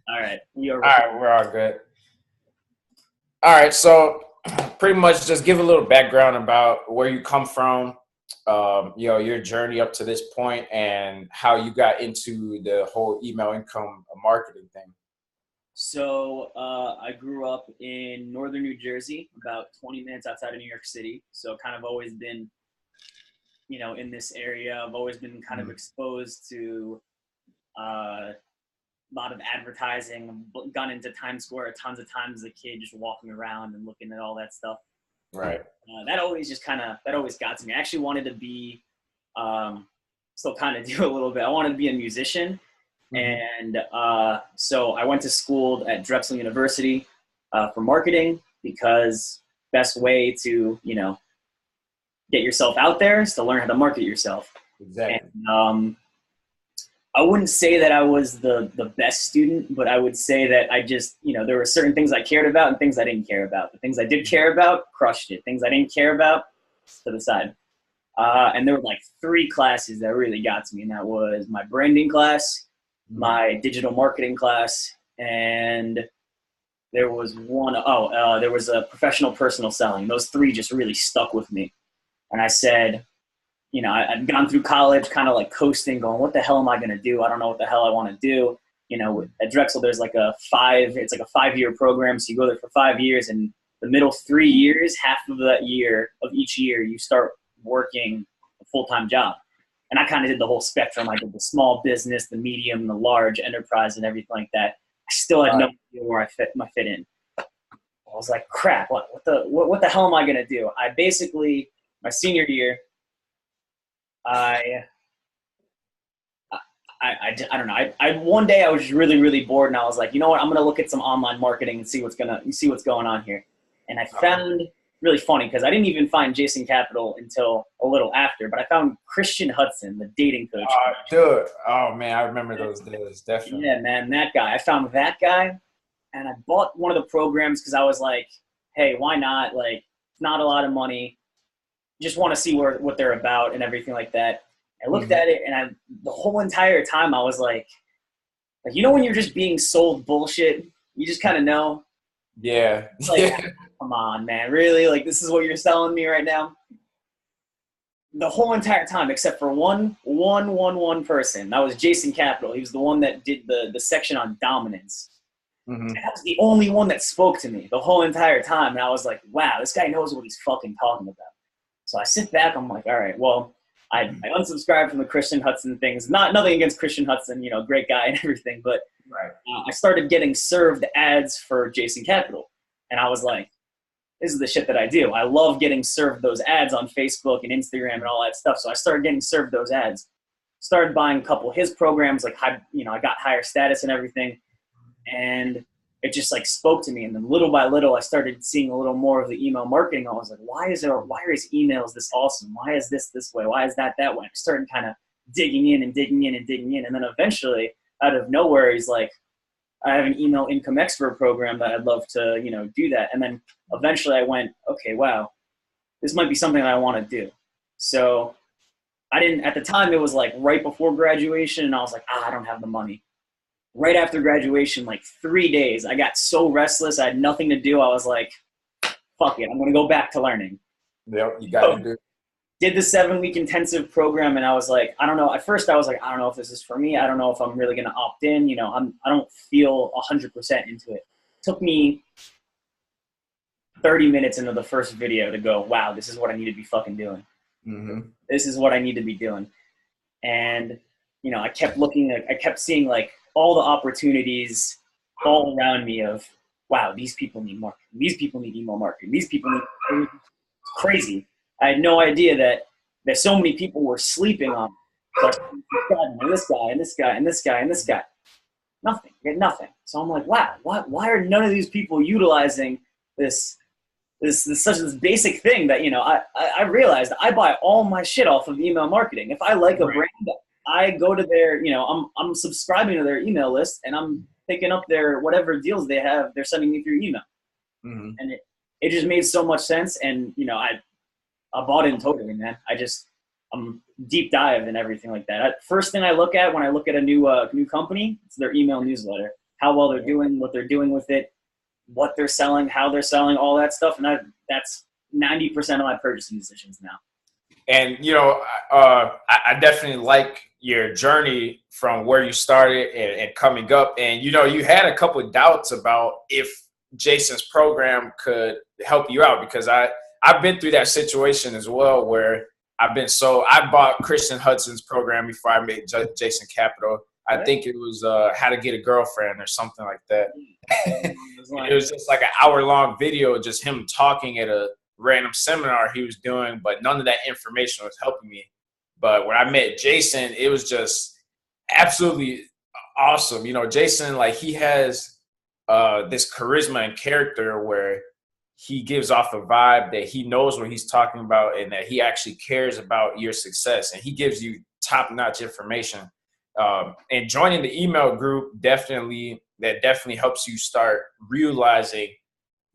All right. We are All right, we're all good. All right, so pretty much just give a little background about where you come from, your journey up to this point, and how you got into the whole email income marketing thing. I grew up in northern New Jersey, about 20 minutes outside of New York City. So kind of always been, in this area. I've always been kind of Mhm. exposed to a lot of advertising. I've gone into Times Square tons of times as a kid, just walking around and looking at all that stuff. Right. That always that always got to me. I actually wanted to be, still kind of do a little bit. I wanted to be a musician. Hmm. And so I went to school at Drexel University for marketing because best way to, get yourself out there is to learn how to market yourself. And Exactly. I wouldn't say that I was the best student, but I would say that I just, there were certain things I cared about and things I didn't care about. The things I did care about, crushed it. Things I didn't care about, to the side. And there were like three classes that really got to me, and that was my branding class, Mhm. my digital marketing class, and there was there was a professional personal selling. Those three just really stuck with me. And I said, I'd gone through college kind of like coasting, going, what the hell am I going to do? I don't know what the hell I want to do. At Drexel, there's like it's like a 5-year program. So you go there for 5 years, and the middle 3 years, half of that year of each year, you start working a full-time job. And I kind of did the whole spectrum. I did the small business, the medium, the large enterprise, and everything like that. I still had no Right. idea where I fit in. I was like, crap, what the hell am I going to do? I basically, my senior year, I I don't know. One day I was just really really bored, and I was like, you know what? I'm gonna look at some online marketing and see what's going on here. And I Uh-huh. found really funny because I didn't even find Jason Capital until a little after, but I found Christian Hudson, the dating coach. Dude. Oh man, I remember those days. Definitely. Yeah, man, that guy. I found that guy, and I bought one of the programs because I was like, hey, why not? Like, it's not a lot of money. Just want to see what they're about and everything like that. I looked Hmm. at it, and the whole entire time I was like, when you're just being sold bullshit, you just kind of know. Yeah. Like, Yeah. come on, man, really? Like, this is what you're selling me right now? The whole entire time, except for one person. That was Jason Capital. He was the one that did the section on dominance. Hmm. And that was the only one that spoke to me the whole entire time. And I was like, wow, this guy knows what he's fucking talking about. So I sit back. I'm like, all right, well, I unsubscribed from the Christian Hudson things. Nothing against Christian Hudson, great guy and everything, but Right. I started getting served ads for Jason Capital, and I was like, this is the shit that I do. I love getting served those ads on Facebook and Instagram and all that stuff. So I started getting served those ads. Started buying a couple of his programs, like I got higher status and everything, and it just like spoke to me. And then little by little, I started seeing a little more of the email marketing. I was like, why are his emails this awesome? Why is this way? Why is that way? I started kind of digging in and digging in and digging in. And then eventually, out of nowhere, he's like, I have an email income expert program that I'd love to, do that. And then eventually I went, okay, wow, this might be something that I want to do. So I didn't, at the time, it was like right before graduation, and I was like, I don't have the money. Right after graduation, like 3 days, I got so restless. I had nothing to do. I was like, fuck it, I'm going to go back to learning. Yep. You got to So do. did the 7-week intensive program, and I was like, I don't know. At first, I was like, I don't know if this is for me. I don't know if I'm really going to opt in. I don't feel 100% into it. Took me 30 minutes into the first video to go, wow, this is what I need to be fucking doing. Hmm. This is what I need to be doing. And, I kept looking, I kept seeing like all the opportunities all around me of, wow, these people need marketing. These people need email marketing. These people need crazy. I had no idea that so many people were sleeping on me. So I started subscribing to this guy and this guy and this guy and this guy. Nothing. Get nothing. So I'm like, wow, why are none of these people utilizing this this basic thing that I realized I buy all my shit off of email marketing. If I like a Right. brand, I go to their I'm subscribing to their email list, and I'm picking up their whatever deals they have. They're sending me through email, Hmm. and it just made so much sense. And I bought in totally, man. deep dive and everything like that. First thing I look at when I look at a new company, it's their email newsletter, how well they're doing, what they're doing with it, what they're selling, how they're selling, all that stuff. And that's 90% of my purchasing decisions now. And, you know, I definitely like your journey from where you started and coming up. And, you know, you had a couple of doubts about if Jason's program could help you out, because I've been through that situation as well, where I bought Christian Hudson's program before I made Jason Capital. I think it was How to Get a Girlfriend or something like that. It was just like an hour-long video, just him talking at a random seminar he was doing, but none of that information was helping me. But when I met Jason, it was just absolutely awesome. You know, Jason, like, he has this charisma and character where he gives off a vibe that he knows what he's talking about and that he actually cares about your success, and he gives you top-notch information. And joining the email group definitely helps you start realizing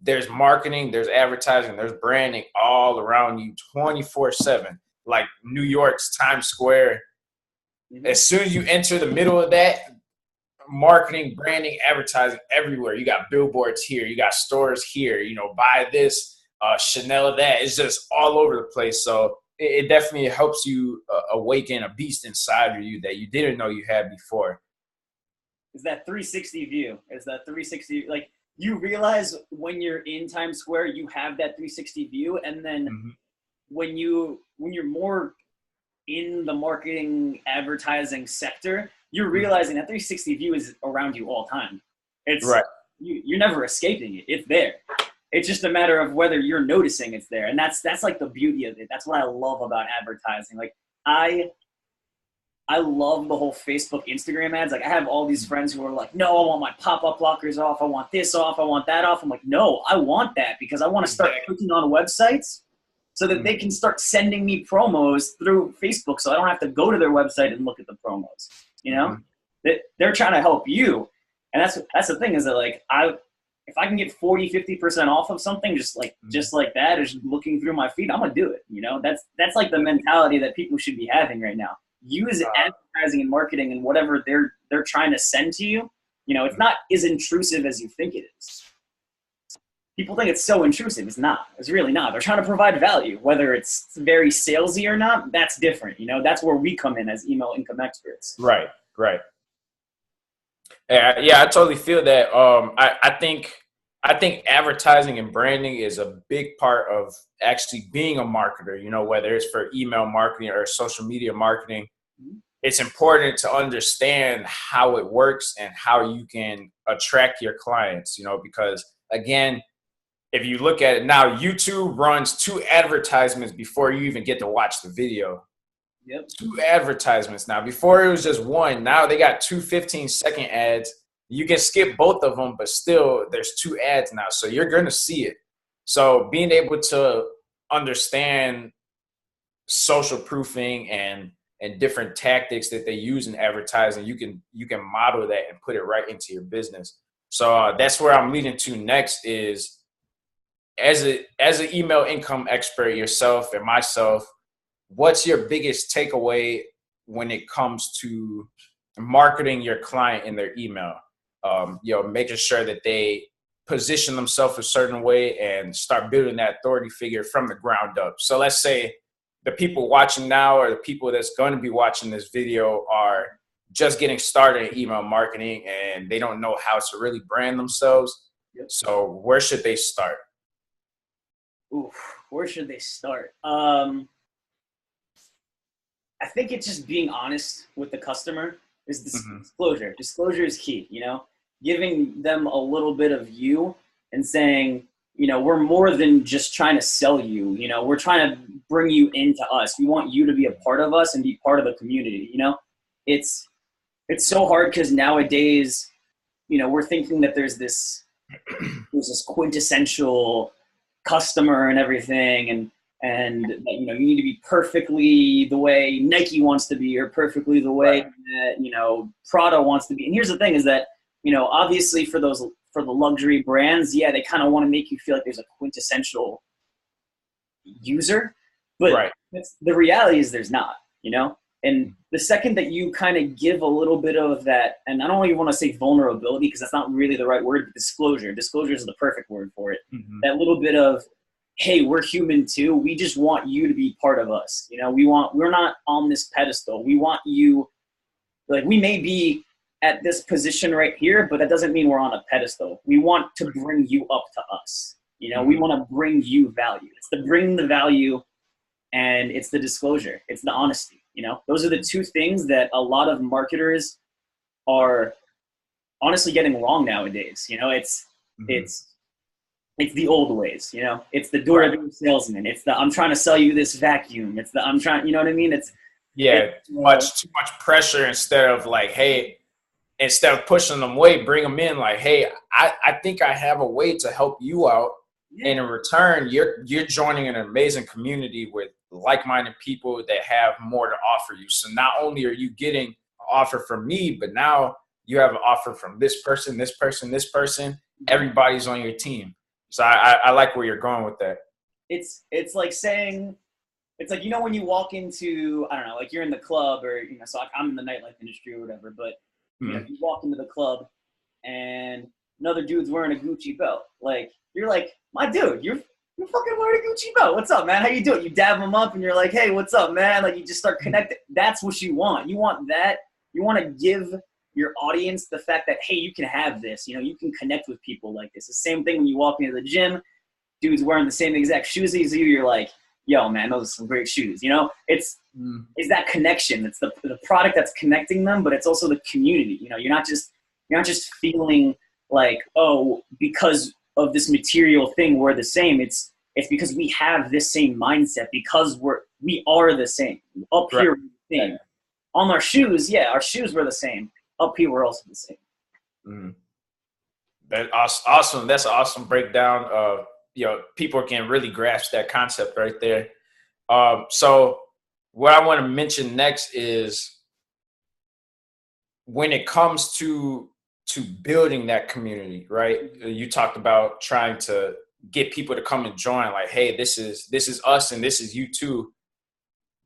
there's marketing, there's advertising, there's branding all around you 24/7. Like New York's Times Square, as soon as you enter the middle of that, marketing, branding, advertising everywhere. You got billboards here, you got stores here, you know, buy this, Chanel that. It's just all over the place. So it definitely helps you awaken a beast inside of you that you didn't know you had before. Is that 360 view? Is that 360, like, you realize when you're in Times Square, you have that 360 view, and then when you're more in the marketing advertising sector, you're realizing that 360 view is around you all the time. It's right. You're never escaping it. It's there. It's just a matter of whether you're noticing it's there, and that's like the beauty of it. That's what I love about advertising. Like, I love the whole Facebook, Instagram ads. Like, I have all these friends who are like, no, I want my pop-up blockers off. I want this off. I want that off. I'm like, no, I want that because I want to start clicking on websites so that they can start sending me promos through Facebook, so I don't have to go to their website and look at the promos. You know, they're trying to help you. And that's the thing, is that, like, if I can get 40, 50% off of something, just like that, or just looking through my feed, I'm going to do it. You know, that's like the mentality that people should be having right now. Use advertising and marketing and whatever they're trying to send to you. You know, it's not as intrusive as you think it is. People think it's so intrusive. It's not. It's really not. They're trying to provide value. Whether it's very salesy or not, that's different. You know, that's where we come in as email income experts. Right. Yeah, I totally feel that. I think advertising and branding is a big part of actually being a marketer. You know, whether it's for email marketing or social media marketing, it's important to understand how it works and how you can attract your clients. You know, because again, if you look at it now, YouTube runs 2 advertisements before you even get to watch the video. Yep. 2 advertisements now. Before it was just 1. Now they got 2 15-second ads. You can skip both of them, but still there's 2 ads now. So you're going to see it. So being able to understand social proofing and different tactics that they use in advertising, you can model that and put it right into your business. So that's where I'm leading to next is, as an email income expert yourself and myself, what's your biggest takeaway when it comes to marketing your client in their email? You know, making sure that they position themselves a certain way and start building that authority figure from the ground up. So let's say the people watching now or the people that's going to be watching this video are just getting started in email marketing and they don't know how to really brand themselves. Yep. So where should they start? Ooh, where should they start? I think it's just being honest with the customer. Is disclosure. Disclosure is key, you know, giving them a little bit of you and saying, you know, we're more than just trying to sell you. You know, we're trying to bring you into us. We want you to be a part of us and be part of the community. You know, it's so hard because nowadays, you know, we're thinking that there's this quintessential customer and everything, and you know, you need to be perfectly the way Nike wants to be, or perfectly the way that, you know, Prada wants to be. And here's the thing is that, you know, obviously for the luxury brands, yeah, they kind of want to make you feel like there's a quintessential user, But Right. the reality is there's not, you know? And the second that you kind of give a little bit of that, and I don't even want to say vulnerability because that's not really the right word, but disclosure. Disclosure is the perfect word for it. Mm-hmm. That little bit of, hey, we're human too. We just want you to be part of us. You know, we're not on this pedestal. We want you, like, we may be at this position right here, but that doesn't mean we're on a pedestal. We want to bring you up to us. You know, we want to bring you value. It's the bring the value, and it's the disclosure. It's the honesty. You know, those are the two things that a lot of marketers are honestly getting wrong nowadays. You know, it's the old ways. You know, it's the door-to-door salesman. It's the I'm trying to sell you this vacuum. It's the I'm trying. You know what I mean? It's too much pressure instead of like, hey, instead of pushing them away, bring them in. Like, hey, I think I have a way to help you out. Yeah. And in return, you're joining an amazing community with like-minded people that have more to offer you. So not only are you getting an offer from me, but now you have an offer from this person, this person, this person. Everybody's on your team. So I like where you're going with that. It's like saying, it's like, you know, when you walk into, I don't know, like you're in the club or, you know, so I'm in the nightlife industry or whatever, but you know, you walk into the club and another dude's wearing a Gucci belt. Like, you're like, my dude, you're fucking wearing a Gucci belt. What's up, man? How you doing? You dab them up and you're like, hey, what's up, man? Like, you just start connecting. That's what you want. You want that. You want to give your audience the fact that, hey, you can have this. You know, you can connect with people like this. The same thing when you walk into the gym, dude's wearing the same exact shoes as you. You're like, yo, man, those are some great shoes. You know, it's that connection. It's the product that's connecting them, but it's also the community. You know, you're not just feeling like, oh, because of this material thing, we're the same. It's because we have this same mindset, because we are the same. Up here, we're the same. On our shoes, our shoes were the same. Up here, we're also the same. That's awesome. That's an awesome breakdown of, you know, people can really grasp that concept right there. So what I want to mention next is when it comes to building that community, right? You talked about trying to get people to come and join, like, hey, this is us and this is you too.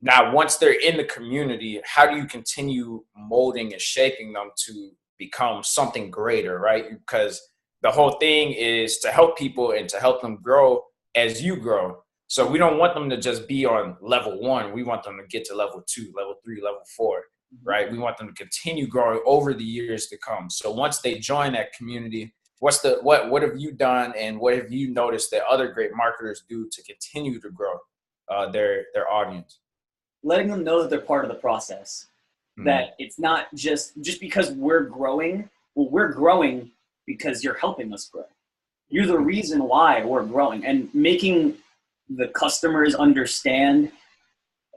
Now, once they're in the community, how do you continue molding and shaping them to become something greater, right? Because the whole thing is to help people and to help them grow as you grow. So we don't want them to just be on level 1. We want them to get to level 2, level 3, level 4, right? We want them to continue growing over the years to come. So once they join that community, what have you done and what have you noticed that other great marketers do to continue to grow their audience? Letting them know that they're part of the process. That it's not just because we're growing. Well, we're growing because you're helping us grow. You're the reason why we're growing, and making the customers understand,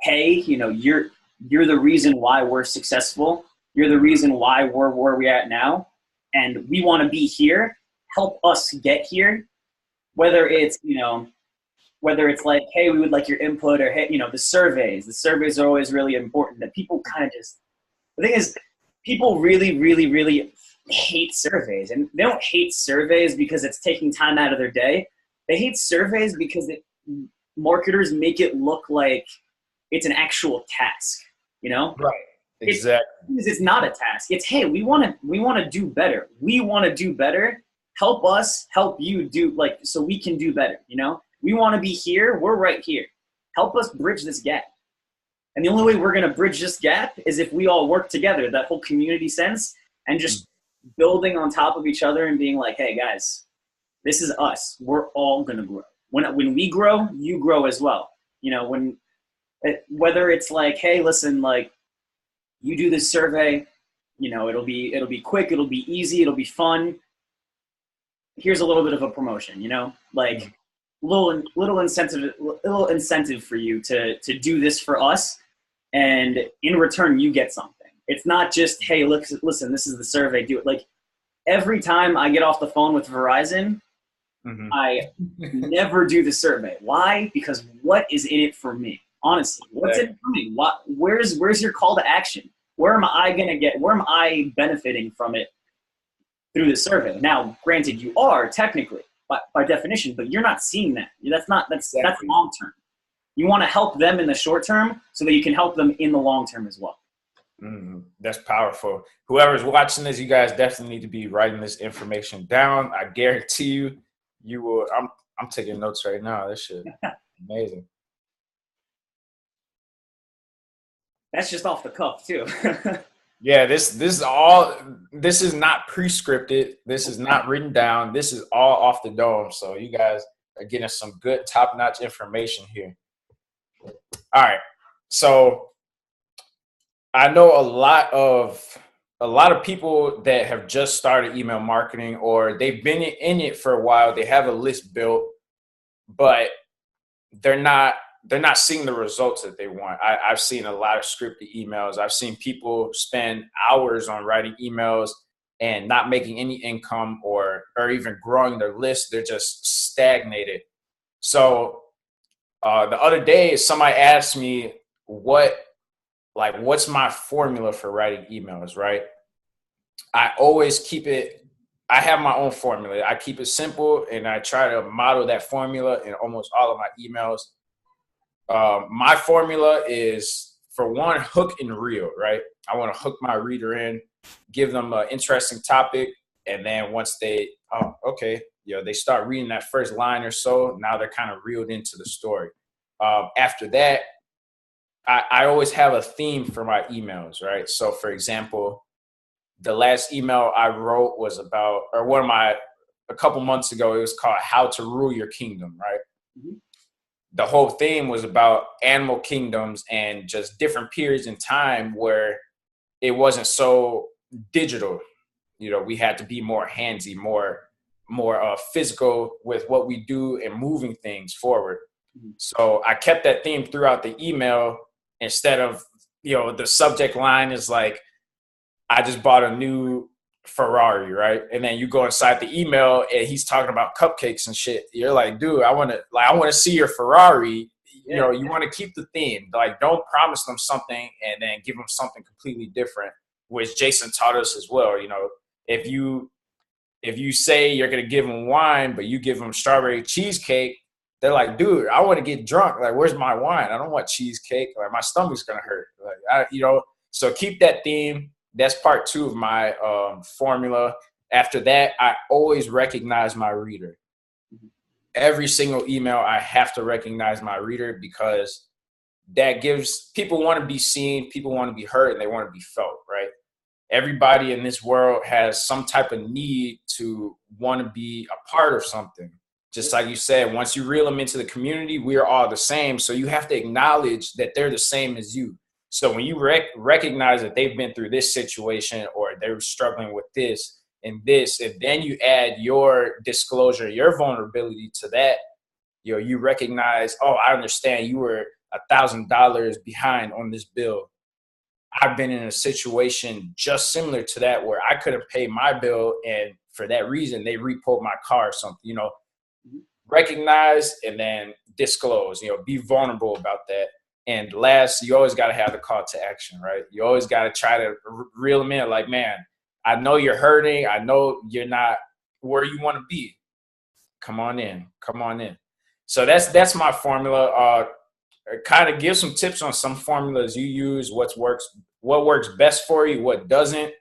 hey, you know, you're the reason why we're successful. You're the reason why we're where we're at now, and we want to be here. Help us get here. Whether it's, you know, whether it's like, hey, we would like your input, or hey, you know, the surveys. The surveys are always really important. That people kind of just, the thing is, people really, really, really hate surveys, and they don't hate surveys because it's taking time out of their day. They hate surveys because marketers make it look like it's an actual task, you know? Right. Exactly. It's not a task. It's, hey, we want to do better. We want to do better. Help us help you do, like, so we can do better, you know? We want to be here. We're right here. Help us bridge this gap. And the only way we're going to bridge this gap is if we all work together, that whole community sense, and just building on top of each other and being like, hey, guys, this is us. We're all going to grow. When we grow, you grow as well. You know, whether it's like, hey, listen, like, you do this survey, you know, it'll be quick, it'll be easy, it'll be fun. Here's a little bit of a promotion, you know, like little incentive for you to do this for us, and in return you get something. It's not just, hey, listen, this is the survey, do it. Like, every time I get off the phone with Verizon, I never do the survey. Why? Because what is in it for me? Honestly, what's in it for me? Where's your call to action? Where am I benefiting from it through the survey? Now, granted, you are technically by definition, but you're not seeing that. That's long term. You want to help them in the short term so that you can help them in the long term as well. That's powerful. Whoever's watching this, you guys definitely need to be writing this information down. I guarantee you, you will. I'm taking notes right now. This shit amazing. That's just off the cuff too. Yeah, this is not pre-scripted. This is not written down. This is all off the dome. So you guys are getting some good top-notch information here. All right. So I know a lot of people that have just started email marketing, or they've been in it for a while. They have a list built, but they're not seeing the results that they want. I've seen a lot of scripted emails. I've seen people spend hours on writing emails and not making any income or even growing their list. They're just stagnated. So the other day, somebody asked me what's my formula for writing emails, right? I always I have my own formula. I keep it simple, and I try to model that formula in almost all of my emails. My formula is, for one, hook and reel, right? I want to hook my reader in, give them an interesting topic, and then once they start reading that first line or so, now they're kind of reeled into the story. After that, I always have a theme for my emails, right? So, for example, the last email I wrote was about, a couple months ago, it was called "How to Rule Your Kingdom," right? Mm-hmm. The whole theme was about animal kingdoms and just different periods in time where it wasn't so digital. We had to be more handsy, more physical with what we do and moving things forward. Mm-hmm. So I kept that theme throughout the email. Instead of, the subject line is like, I just bought a new Ferrari, right? And then you go inside the email and he's talking about cupcakes and shit. You're like, dude, I want to see your Ferrari. You want to keep the theme. Like, don't promise them something and then give them something completely different, which Jason taught us as well. If you say you're going to give them wine, but you give them strawberry cheesecake, they're like, dude, I want to get drunk. Like, where's my wine? I don't want cheesecake. Like, my stomach's going to hurt. So keep that theme. That's part 2 of my formula. After that, I always recognize my reader. Every single email, I have to recognize my reader, because that gives people want to be seen, people want to be heard, and they want to be felt, right? Everybody in this world has some type of need to want to be a part of something. Just like you said, once you reel them into the community, we are all the same. So you have to acknowledge that they're the same as you. So when you recognize that they've been through this situation, or they're struggling with this, and then you add your disclosure, your vulnerability to that, you recognize, oh, I understand you were $1,000 behind on this bill. I've been in a situation just similar to that where I couldn't pay my bill, and for that reason, they repoed my car or something. Recognize and then disclose, be vulnerable about that. And last, you always got to have the call to action, right? You always got to try to reel them in. Like, man, I know you're hurting. I know you're not where you want to be. Come on in. So that's my formula. Kind of give some tips on some formulas you use, what works best for you, what doesn't,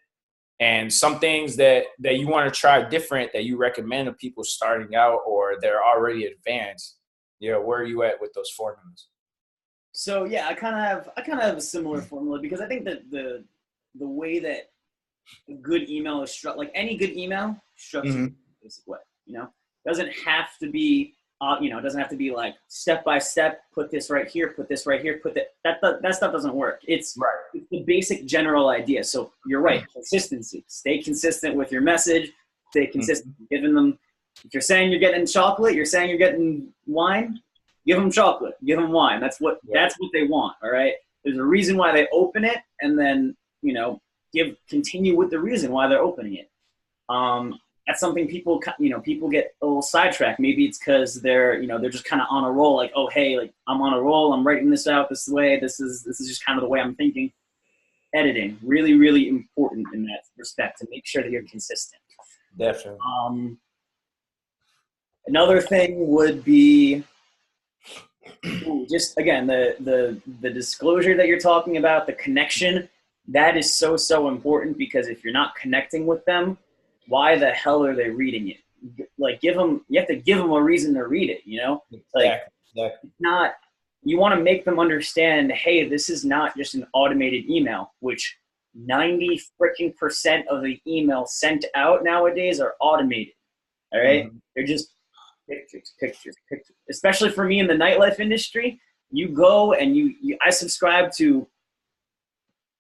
and some things that you want to try different that you recommend to people starting out or they're already advanced. Where are you at with those formulas? So yeah, I kind of have a similar formula, because I think that the way that a good email is structured, like any good email, structured in a basic way. Doesn't have to be it doesn't have to be like step by step. Put this right here. Put this right here. That stuff doesn't work. It's the basic general idea. So you're right. Consistency. Stay consistent with your message. Stay consistent. Giving them. If you're saying you're getting chocolate, you're saying you're getting wine. Give them chocolate. Give them wine. That's what they want. All right. There's a reason why they open it, and then continue with the reason why they're opening it. That's something people get a little sidetracked. Maybe it's because they're just kind of on a roll. Like, oh, hey, like I'm on a roll. I'm writing this out this way. This is just kind of the way I'm thinking. Editing, really, really important in that respect, to make sure that you're consistent. Definitely. Another thing would be Ooh, just again, the disclosure that you're talking about, the connection, that is so, so important, because if you're not connecting with them, why the hell are they reading it? Like, you have to give them a reason to read it, you know? Like, Exactly. Exactly. not, you want to make them understand, hey, this is not just an automated email, which 90 freaking percent of the emails sent out nowadays are automated. All right. Mm-hmm. They're just pictures, pictures, pictures. Especially for me in the nightlife industry, you go and I subscribe to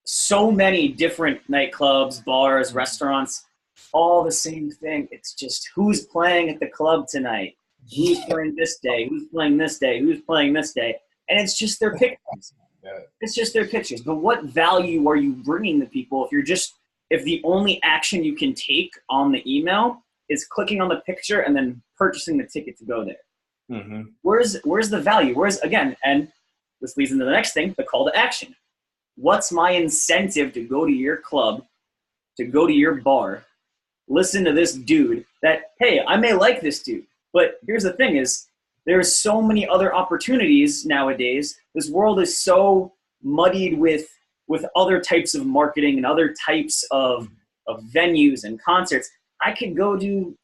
so many different nightclubs, bars, restaurants, all the same thing. It's just who's playing at the club tonight, who's playing this day, who's playing this day, who's playing this day, and it's just their pictures. Yeah. It's just their pictures. But what value are you bringing to people if the only action you can take on the email is clicking on the picture and then purchasing the ticket to go there? Mm-hmm. Where's the value? And this leads into the next thing, the call to action. What's my incentive to go to your club, to go to your bar, listen to this dude that, hey, I may like this dude, but here's the thing is, there's so many other opportunities nowadays. This world is so muddied with other types of marketing and other types of venues and concerts. I can go to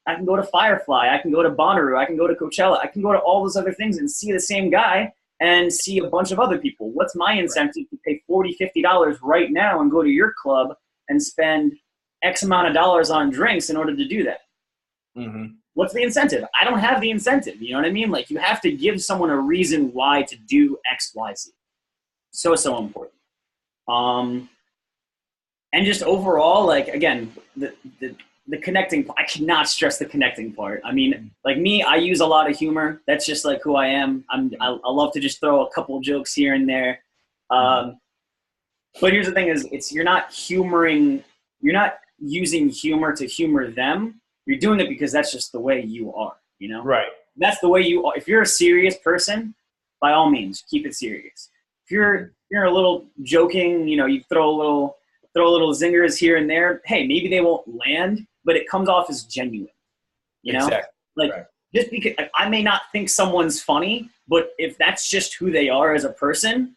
Firefly, I can go to Bonnaroo, I can go to Coachella, I can go to all those other things and see the same guy and see a bunch of other people. What's my incentive to pay $40, $50 right now and go to your club and spend X amount of dollars on drinks in order to do that? Mm-hmm. What's the incentive? I don't have the incentive. You know what I mean? Like, you have to give someone a reason why to do X, Y, Z. So, so important. And just overall, like, again, the connecting, I cannot stress the connecting part. I mean, like me, I use a lot of humor. That's just like who I am. I love to just throw a couple jokes here and there. But here's the thing is, you're not using humor to humor them. You're doing it because that's just the way you are, you know? Right. That's the way you are. If you're a serious person, by all means, keep it serious. If you're a little joking, you know, you throw a little zingers here and there, hey, maybe they won't land, but it comes off as genuine, you know? Exactly. Like, right. Just because I may not think someone's funny, but if that's just who they are as a person,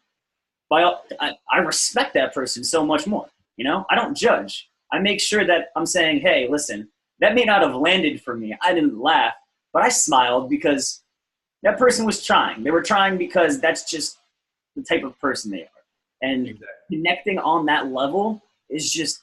I respect that person so much more, you know? I don't judge. I make sure that I'm saying, hey, listen, that may not have landed for me. I didn't laugh, but I smiled because that person was trying. They were trying because that's just the type of person they are. And exactly. Connecting on that level is just,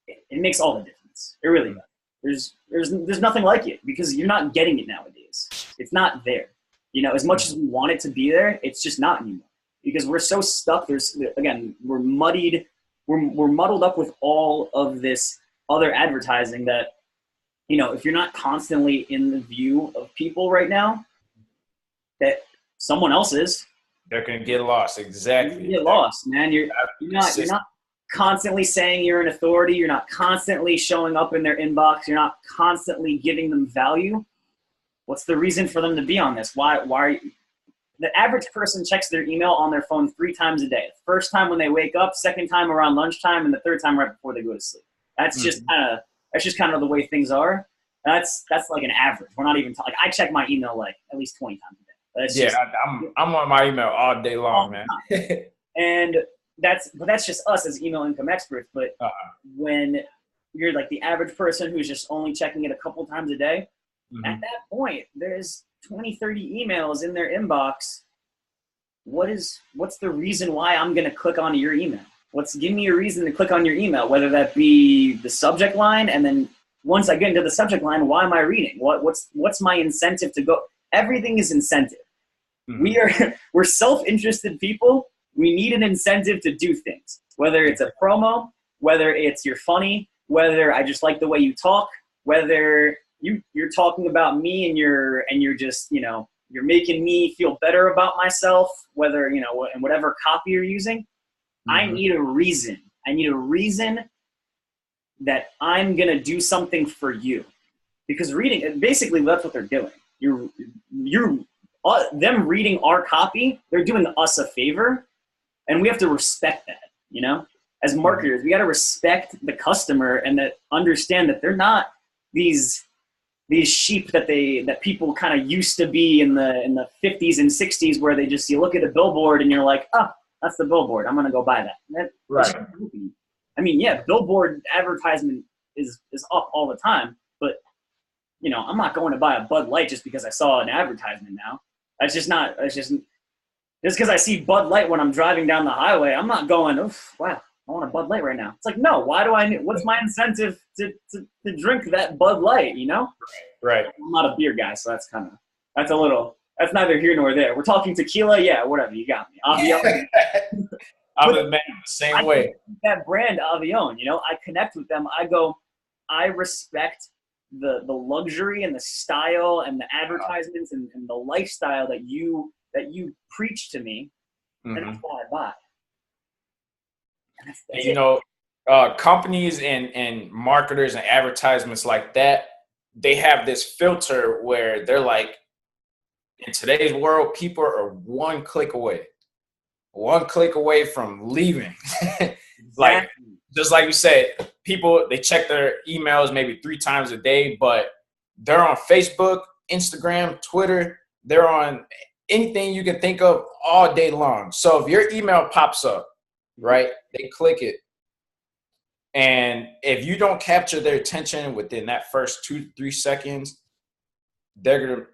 it makes all the difference. It really does. There's nothing like it, because you're not getting it nowadays. It's not there. You know, as much as we want it to be there, it's just not anymore, because we're so stuck. We're muddied. We're muddled up with all of this other advertising that, you know, if you're not constantly in the view of people right now, that someone else is, they're gonna get lost. Exactly. You get lost, man. You're not constantly saying you're an authority. You're not constantly showing up in their inbox. You're not constantly giving them value. What's the reason for them to be on this? Why are you? The average person checks their email on their phone 3 times a day. First time when they wake up, second time around lunchtime, and the third time right before they go to sleep. That's just kind of the way things are. That's like an average. We're not even talking. Like, I check my email like at least 20 times a day. I'm on my email all day long, man. And that's just us as email income experts. But when you're like the average person who's just only checking it a couple times a day, at that point, there's 20, 30 emails in their inbox. What's the reason why I'm going to click onto your email? Give me a reason to click on your email, whether that be the subject line, and then once I get into the subject line, why am I reading? What's my incentive to go? Everything is incentive. We're self-interested people. We need an incentive to do things, whether it's a promo, whether it's you're funny, whether I just like the way you talk, whether you're talking about me and you're just, you know, you're making me feel better about myself, whether, you know, and whatever copy you're using. I need a reason. I need a reason that I'm going to do something for you, because reading, basically that's what they're doing. Them reading our copy, they're doing us a favor, and we have to respect that, you know? As marketers, we got to respect the customer and that understand that they're not these these sheep that people kind of used to be in the 50s and 60s, where you look at a billboard and you're like, oh, that's the billboard, I'm gonna go buy that. Right. I mean, yeah, billboard advertisement is up all the time, but I'm not going to buy a Bud Light just because I saw an advertisement now. Just because I see Bud Light when I'm driving down the highway, I'm not going, oof, wow, I want a Bud Light right now. It's like, no, what's my incentive to drink that Bud Light, Right. I'm not a beer guy, so that's neither here nor there. We're talking tequila, yeah, whatever, you got me. Avion. I'm the man the same way. That brand Avion, I connect with them. I respect the luxury and the style and the advertisements and the lifestyle that you preach to me, and that's why I buy. That's companies and marketers and advertisements like that, they have this filter where they're like, in today's world, people are one click away from leaving. Like, just like you said, people, they check their emails maybe 3 times a day, but they're on Facebook, Instagram, Twitter. They're on anything you can think of all day long. So if your email pops up, right, they click it. And if you don't capture their attention within that first 2-3 seconds, they're going to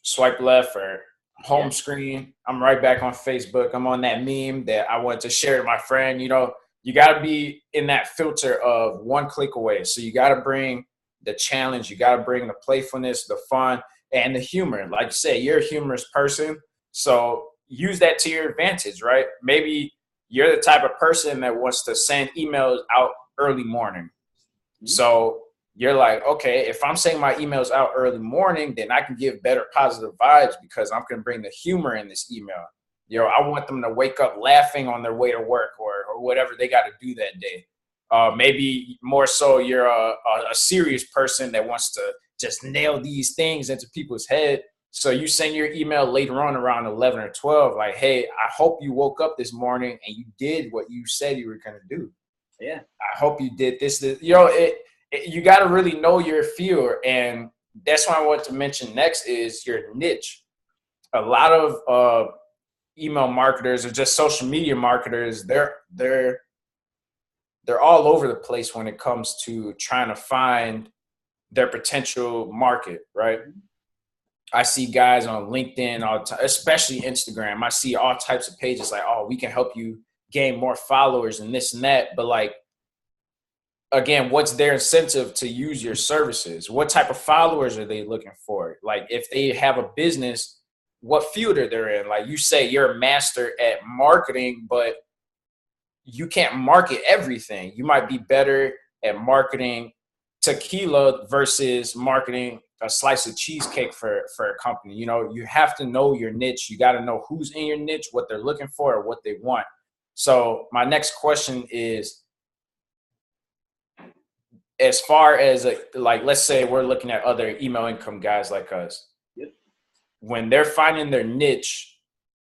swipe left or home screen. I'm right back on Facebook. I'm on that meme that I wanted to share to my friend. You got to be in that filter of one click away. So you got to bring the challenge. You got to bring the playfulness, the fun, and the humor. Like you say, you're a humorous person. So use that to your advantage, right? Maybe you're the type of person that wants to send emails out early morning. So you're like, okay, if I'm sending my emails out early morning, then I can give better positive vibes because I'm going to bring the humor in this email. I want them to wake up laughing on their way to work or whatever they got to do that day. Maybe more so you're a serious person that wants to just nail these things into people's head. So you send your email later on around 11 or 12, like, hey, I hope you woke up this morning and you did what you said you were going to do. Yeah. I hope you did this. You got to really know your field. And that's what I want to mention next is your niche. A lot of email marketers or just social media marketers, they're all over the place when it comes to trying to find their potential market, right? I see guys on LinkedIn, especially Instagram. I see all types of pages like, oh, we can help you gain more followers and this and that. But like, again, what's their incentive to use your services? What type of followers are they looking for? Like, if they have a business, what field are they in? Like you say, you're a master at marketing, but you can't market everything. You might be better at marketing tequila versus marketing a slice of cheesecake for a company. You have to know your niche. You got to know who's in your niche, what they're looking for, or what they want. So my next question is, as far as like, let's say we're looking at other email income guys like us. Yep. When they're finding their niche,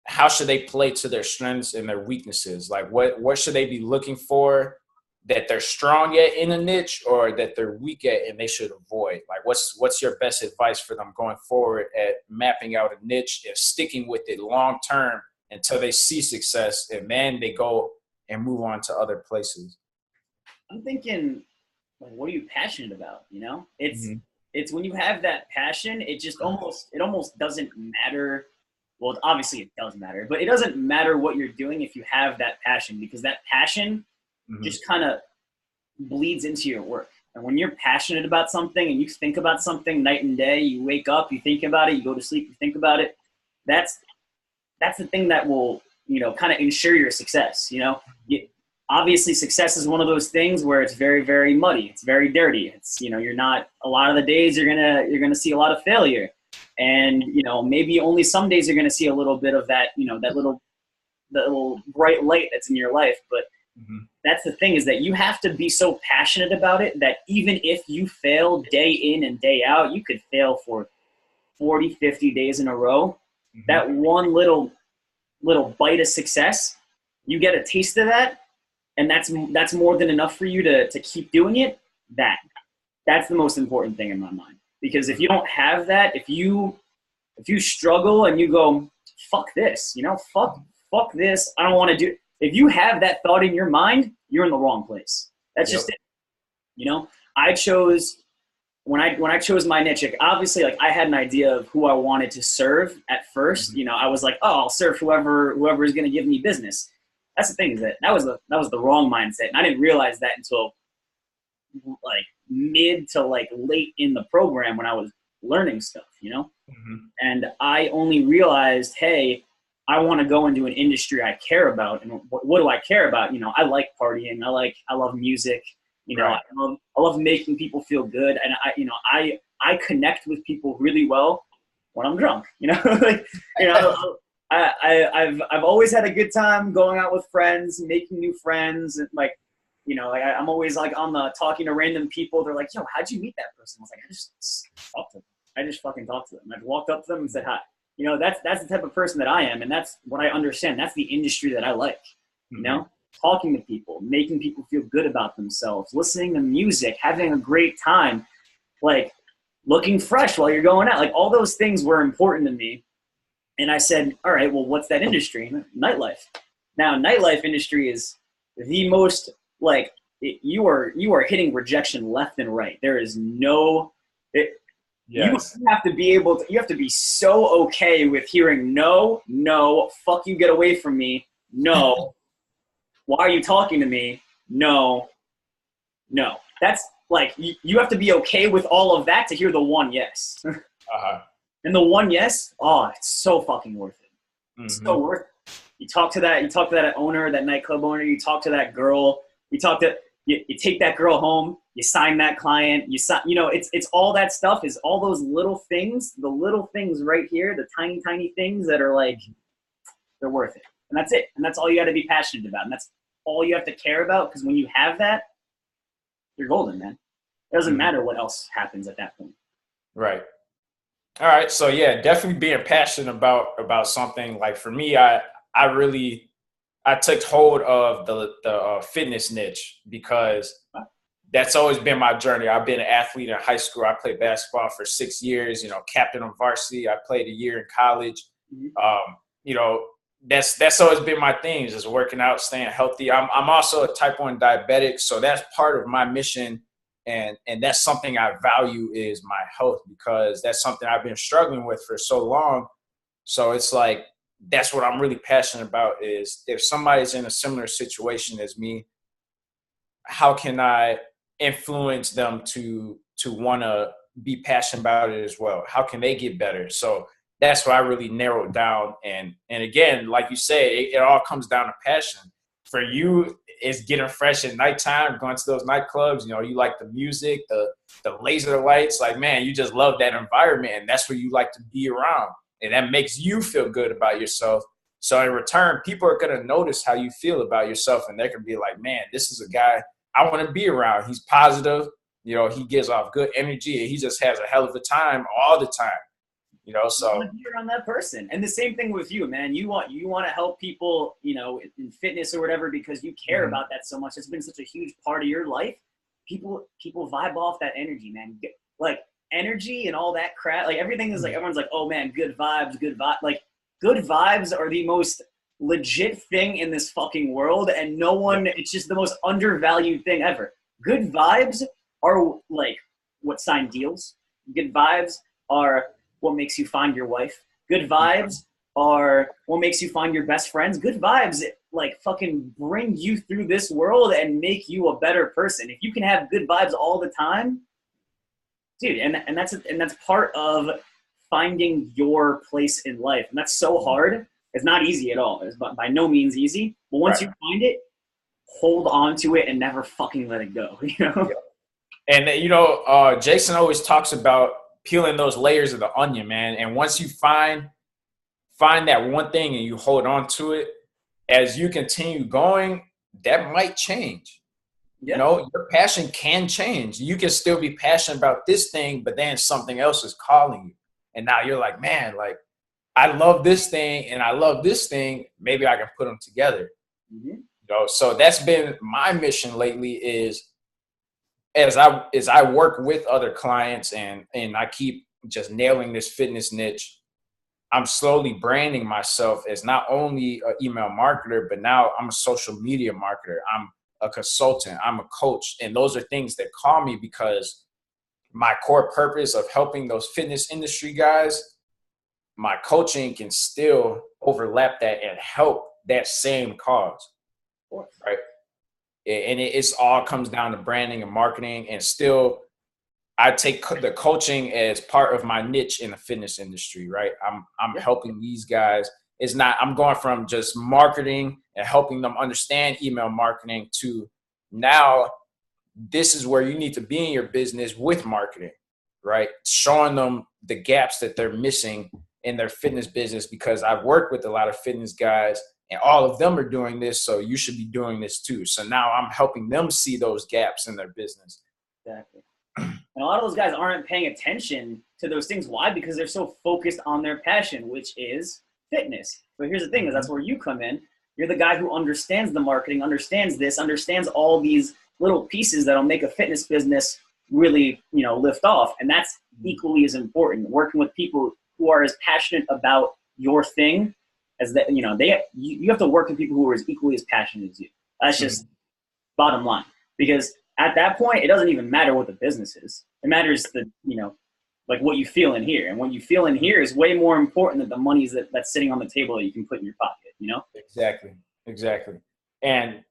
how should they play to their strengths and their weaknesses? Like what should they be looking for that they're strong at in a niche or that they're weak at and they should avoid? Like what's your best advice for them going forward at mapping out a niche and sticking with it long term until they see success and then they go and move on to other places? I'm thinking, like, what are you passionate about? It's when you have that passion, it almost doesn't matter. Well, obviously it does matter, but it doesn't matter what you're doing if you have that passion, because that passion just kind of bleeds into your work. And when you're passionate about something and you think about something night and day, you wake up, you think about it, you go to sleep, you think about it. That's the thing that will, kind of ensure your success. Obviously success is one of those things where it's very, very muddy. It's very dirty. It's, you're not, a lot of the days you're going to see a lot of failure. And, maybe only some days you're going to see a little bit of that, that little bright light that's in your life. But that's the thing, is that you have to be so passionate about it that even if you fail day in and day out, you could fail for 40, 50 days in a row. That one little bite of success, you get a taste of that, and that's more than enough for you to keep doing it. That's the most important thing in my mind, Because if you don't have that, if you struggle and you go, fuck this, you know, fuck this, I don't want to do. If you have that thought in your mind, you're in the wrong place. That's just it. You know, I chose when I chose my niche. Like, obviously, like I had an idea of who I wanted to serve at first. You know, I was like, oh, I'll serve whoever is going to give me business. That's the thing, is that was the wrong mindset, and I didn't realize that until like mid to like late in the program when I was learning stuff, you know. And I only realized, hey, I want to go into an industry I care about. And what do I care about? You know, I like partying. I love music. You know, I love making people feel good. And I connect with people really well when I'm drunk, you know. Like, you know, I've always had a good time going out with friends, making new friends, and like, you know, like I'm always like on the talking to random people. They're like, yo, how'd you meet that person? I was like, I just talked to them. I just fucking talked to them. I walked up to them and said hi. You know, that's the type of person that I am, and that's what I understand. That's the industry that I like. You know, talking to people, making people feel good about themselves, listening to music, having a great time, like looking fresh while you're going out. Like all those things were important to me. And I said, all right, well, what's that industry? Nightlife. Now, nightlife industry is the most like you are hitting rejection left and right. There is no. Yes. You have to be able to. You have to be so okay with hearing no, fuck you, get away from me. No, why are you talking to me? No. That's like you have to be okay with all of that to hear the one yes. And the one yes, oh, it's so fucking worth it. It's so worth it. You talk to that owner, that nightclub owner. You talk to that girl. You take that girl home. You sign that client. You know, it's all that stuff. Is all those little things, the little things right here, the tiny things that are like, they're worth it. And that's it. And that's all you got to be passionate about. And that's all you have to care about. Because when you have that, you're golden, man. It doesn't matter what else happens at that point. Right. All right. So yeah, definitely being passionate about something. Like for me, I took hold of the fitness niche because that's always been my journey. I've been an athlete in high school. I played basketball for 6 years, you know, captain of varsity. I played a year in college. You know, that's always been my thing, just working out, staying healthy. I'm also a type 1 diabetic. So that's part of my mission. And that's something I value is my health, because that's something I've been struggling with for so long. So it's like, that's what I'm really passionate about, is if somebody's in a similar situation as me, how can I influence them to want to be passionate about it as well? How can they get better? So that's what I really narrowed down. And again, like you said, it all comes down to passion. For you, it's getting fresh at nighttime, going to those nightclubs. You know, you like the music, the laser lights. Like, man, you just love that environment, and that's where you like to be around. And that makes you feel good about yourself. So in return, people are going to notice how you feel about yourself, and they're going to be like, man, this is a guy I want to be around. He's positive. You know, he gives off good energy, and he just has a hell of a time all the time. You know, so you want to be around that person. And the same thing with you, man. You want to help people, you know, in fitness or whatever, because you care about that so much. It's been such a huge part of your life. People vibe off that energy, man. Like energy and all that crap. Like everything is like, everyone's like, oh man, good vibes. Like good vibes are the most legit thing in this fucking world. And no one, it's just the most undervalued thing ever. Good vibes are like what sign deals. Good vibes are what makes you find your wife. Good vibes are what makes you find your best friends. Good vibes like fucking bring you through this world and make you a better person. If you can have good vibes all the time, dude, and that's part of finding your place in life. And that's so hard. It's not easy at all. It's by no means easy. But once you find it, hold on to it and never fucking let it go. You know? And you know, Jason always talks about peeling those layers of the onion, man. And once you find that one thing and you hold on to it, as you continue going, that might change. You know, your passion can change. You can still be passionate about this thing, but then something else is calling you. And now you're like, man, like I love this thing and I love this thing. Maybe I can put them together. You know, so that's been my mission lately, is as I work with other clients and I keep just nailing this fitness niche, I'm slowly branding myself as not only an email marketer, but now I'm a social media marketer. I'm a consultant. I'm a coach. And those are things that call me because my core purpose of helping those fitness industry guys, my coaching can still overlap that and help that same cause, right? And it's all comes down to branding and marketing. And still, I take the coaching as part of my niche in the fitness industry, right? I'm helping these guys. It's not, I'm going from just marketing and helping them understand email marketing to now this is where you need to be in your business with marketing, right? Showing them the gaps that they're missing in their fitness business, because I've worked with a lot of fitness guys and all of them are doing this. So you should be doing this too. So now I'm helping them see those gaps in their business. Exactly. And a lot of those guys aren't paying attention to those things. Why? Because they're so focused on their passion, which is fitness. But here's the thing, is that's where you come in. You're the guy who understands the marketing, understands this, understands all these little pieces that'll make a fitness business really, lift off. And that's equally as important. Working with people who are as passionate about your thing as that, you have to work with people who are as equally as passionate as you. That's just bottom line. Because at that point, it doesn't even matter what the business is. It matters like what you feel in here. And what you feel in here is way more important than the money that's sitting on the table that you can put in your pocket, Exactly. And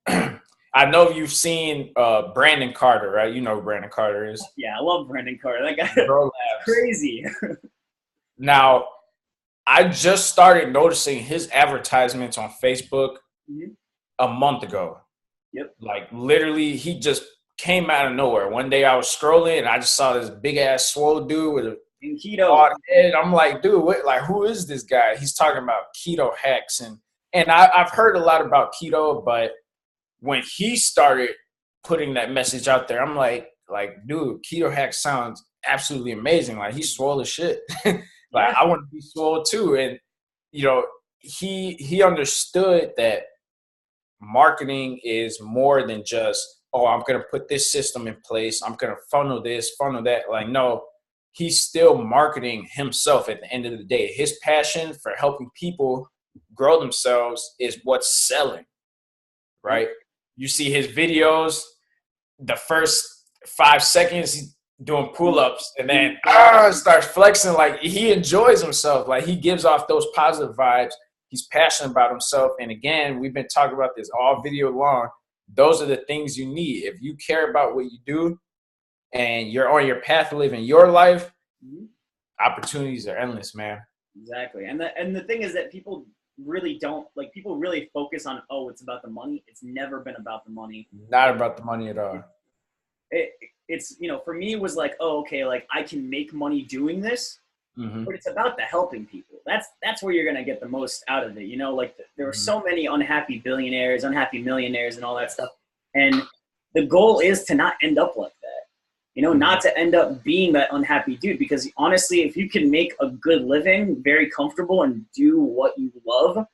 I know you've seen Brandon Carter, right? You know who Brandon Carter is. Yeah, I love Brandon Carter. That guy is crazy. Now, I just started noticing his advertisements on Facebook a month ago. Yep. Like literally, he just came out of nowhere. One day I was scrolling and I just saw this big ass swole dude with a keto head. I'm like, dude, who is this guy? He's talking about keto hacks and I've heard a lot about keto, but when he started putting that message out there, I'm like, dude, keto hacks sounds absolutely amazing. Like he's swole as shit. I want to be swole too. And he understood that marketing is more than just, oh, I'm going to put this system in place. I'm going to funnel this, funnel that. Like, no, he's still marketing himself at the end of the day. His passion for helping people grow themselves is what's selling, right? You see his videos, the first 5 seconds, he's doing pull-ups and then starts flexing. Like he enjoys himself. Like he gives off those positive vibes. He's passionate about himself. And again, we've been talking about this all video long. Those are the things you need. If you care about what you do and you're on your path to living your life, opportunities are endless, man. Exactly. And the thing is that people really don't, like, people really focus on, oh, it's about the money. It's never been about the money. Not about the money at all. It's, for me, it was like, oh, okay, like I can make money doing this, but it's about the helping people. That's where you're going to get the most out of it. Like there are so many unhappy billionaires, unhappy millionaires and all that stuff. And the goal is to not end up like that, not to end up being that unhappy dude, because honestly, if you can make a good living, very comfortable and do what you love,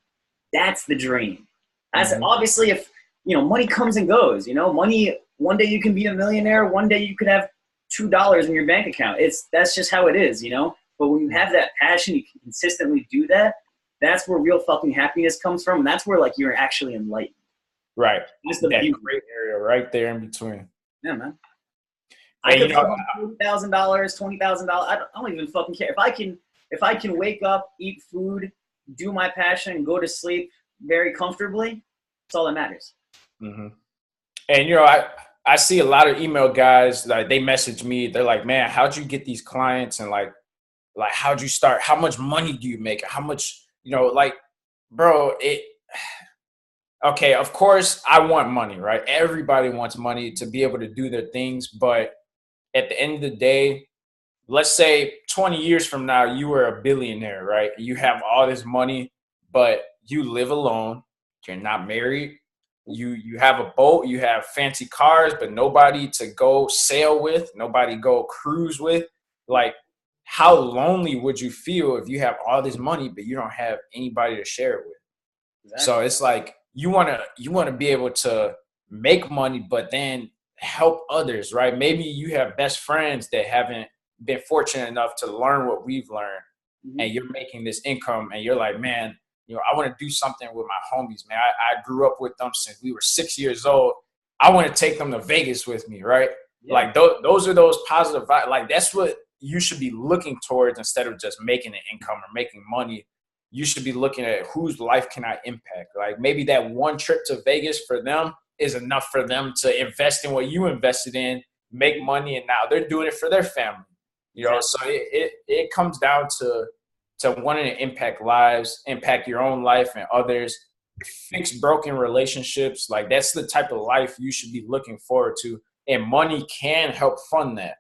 that's the dream. That's obviously if, money comes and goes, money, one day you can be a millionaire, one day you could have $2 in your bank account. That's just how it is, But when you have that passion, you can consistently do that. That's where real fucking happiness comes from. And that's where like you're actually enlightened. Right. That's the that great area right there in between. Yeah, man. I could $40,000, $20,000. I don't even fucking care. If I can wake up, eat food, do my passion, and go to sleep very comfortably, that's all that matters. And I see a lot of email guys, like they message me. They're like, man, how'd you get these clients? And like how'd you start? How much money do you make? How much, bro, okay, of course I want money, right? Everybody wants money to be able to do their things. But at the end of the day, let's say 20 years from now, you were a billionaire, right? You have all this money, but you live alone. You're not married. You have a boat, you have fancy cars, but nobody to go sail with, nobody go cruise with. Like, how lonely would you feel if you have all this money, but you don't have anybody to share it with? Exactly. So it's like, you want to be able to make money, but then help others, right? Maybe you have best friends that haven't been fortunate enough to learn what we've learned, and you're making this income, and you're like, man, I want to do something with my homies, man. I grew up with them since we were 6 years old. I want to take them to Vegas with me, right? Yeah. Like those are those positive vibes. Like that's what you should be looking towards instead of just making an income or making money. You should be looking at whose life can I impact. Like maybe that one trip to Vegas for them is enough for them to invest in what you invested in, make money, and now they're doing it for their family. So it comes down to wanting to impact lives, impact your own life and others, fix broken relationships. Like that's the type of life you should be looking forward to. And money can help fund that.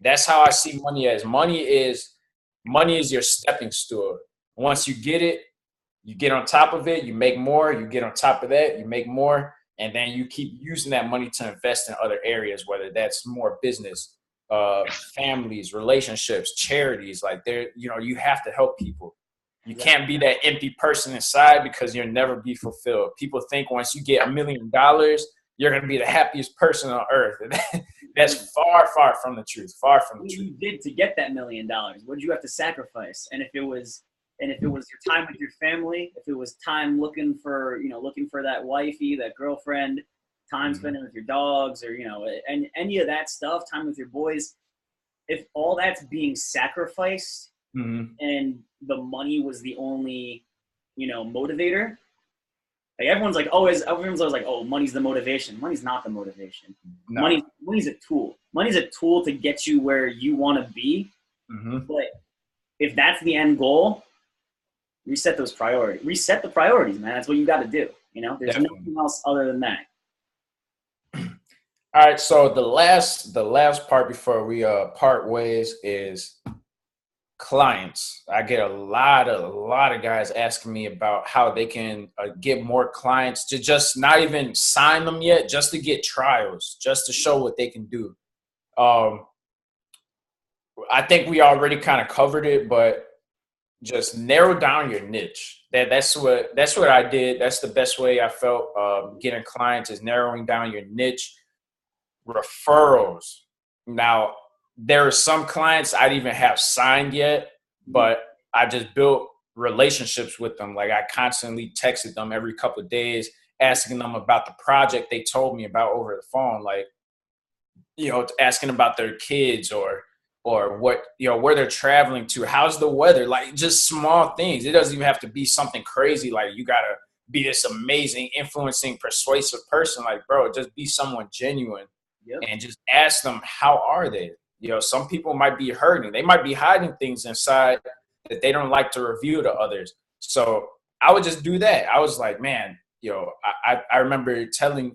That's how I see money as. Money is your stepping stool. Once you get it, you get on top of it, you make more, you get on top of that, you make more, and then you keep using that money to invest in other areas, whether that's more business, families, relationships, charities. Like you have to help people. You can't be that empty person inside because you'll never be fulfilled. People think once you get $1 million, you're going to be the happiest person on earth. That's far, far from the truth. Far from the truth. What you did to get that $1 million? What did you have to sacrifice? And if it was your time with your family, if it was time looking for that wifey, that girlfriend, time spending with your dogs, or and any of that stuff, time with your boys, if all that's being sacrificed and the money was the only motivator, like everyone's always like, oh, money's the motivation. Money's not the motivation. No. Money's a tool. Money's a tool to get you where you want to be. But if that's the end goal, reset those priorities. Reset the priorities, man. That's what you got to do. There's Definitely. Nothing else other than that. All right. So the last part before we part ways is clients. I get a lot of guys asking me about how they can get more clients, to just not even sign them yet, just to get trials, just to show what they can do. I think we already kind of covered it, but just narrow down your niche. That's what I did. That's the best way I felt getting clients, is narrowing down your niche. Referrals. Now, there are some clients I didn't even have signed yet, but I just built relationships with them. Like I constantly texted them every couple of days, asking them about the project they told me about over the phone. Like, asking about their kids or what, where they're traveling to, how's the weather, like just small things. It doesn't even have to be something crazy. Like you got to be this amazing, influencing, persuasive person. Like, bro, just be someone genuine and just ask them, how are they? Some people might be hurting. They might be hiding things inside that they don't like to reveal to others. So I would just do that. I was like, man, I remember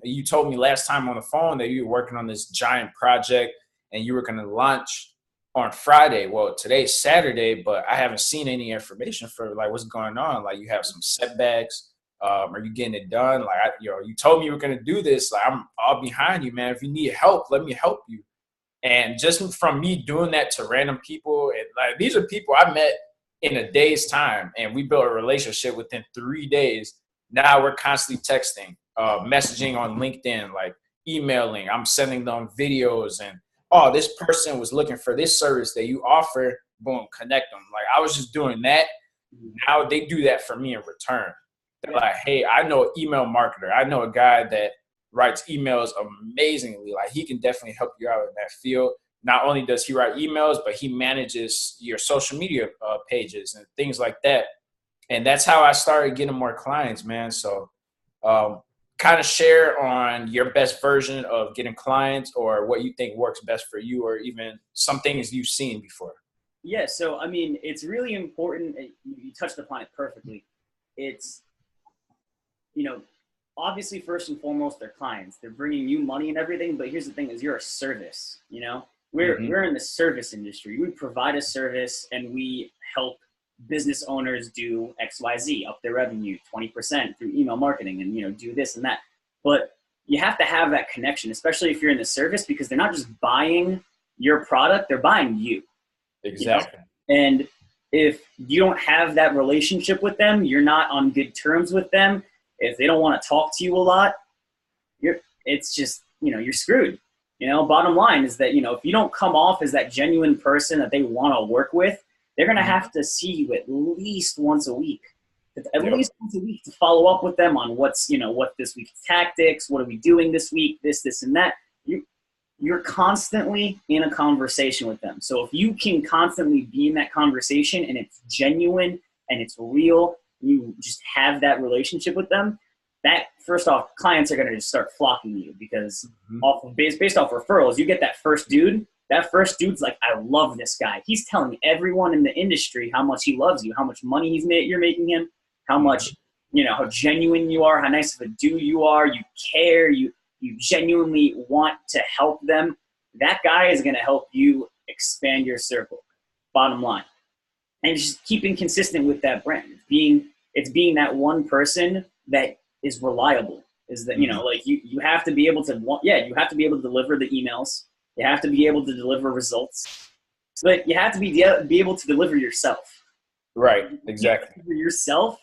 you told me last time on the phone that you were working on this giant project and you were going to launch on Friday. Well, today's Saturday, but I haven't seen any information for like what's going on. Like you have some setbacks. Are you getting it done? Like, you told me you were going to do this. Like, I'm all behind you, man. If you need help, let me help you. And just from me doing that to random people, and like these are people I met in a day's time, and we built a relationship within 3 days. Now we're constantly texting, messaging on LinkedIn, like emailing. I'm sending them videos, and oh, this person was looking for this service that you offer. Boom, connect them. Like I was just doing that. Now they do that for me in return. They're like, hey, I know an email marketer. I know a guy that writes emails amazingly. Like he can definitely help you out in that field. Not only does he write emails, but he manages your social media pages and things like that. And that's how I started getting more clients, man. So kind of share on your best version of getting clients, or what you think works best for you, or even some things you've seen before. Yeah. So, I mean, it's really important. You touched upon it perfectly. It's, obviously first and foremost, they're clients. They're bringing you money and everything. But here's the thing: is you're a service. We're in the service industry. We provide a service, and we help business owners do XYZ, up their revenue 20% through email marketing, and do this and that. But you have to have that connection, especially if you're in the service, because they're not just buying your product; they're buying you. Exactly. And if you don't have that relationship with them, you're not on good terms with them. If they don't want to talk to you a lot, it's just you're screwed. Bottom line is that, if you don't come off as that genuine person that they want to work with, they're going to have to see you at least once a week. At least once a week to follow up with them on what this week's tactics, what are we doing this week, this and that. You're constantly in a conversation with them. So if you can constantly be in that conversation and it's genuine and it's real, you just have that relationship with them, that first off, clients are going to just start flocking to you because based off referrals, you get that first dude. That first dude's like, I love this guy. He's telling everyone in the industry how much he loves you, how much money you're making him, how much, how genuine you are, how nice of a dude you are. You care. You genuinely want to help them. That guy is going to help you expand your circle. Bottom line. And just keeping consistent with that brand. It's being that one person that is reliable. Is that, you have to be able to, you have to be able to deliver the emails. You have to be able to deliver results. But you have to be able to deliver yourself. Right, exactly. For yourself,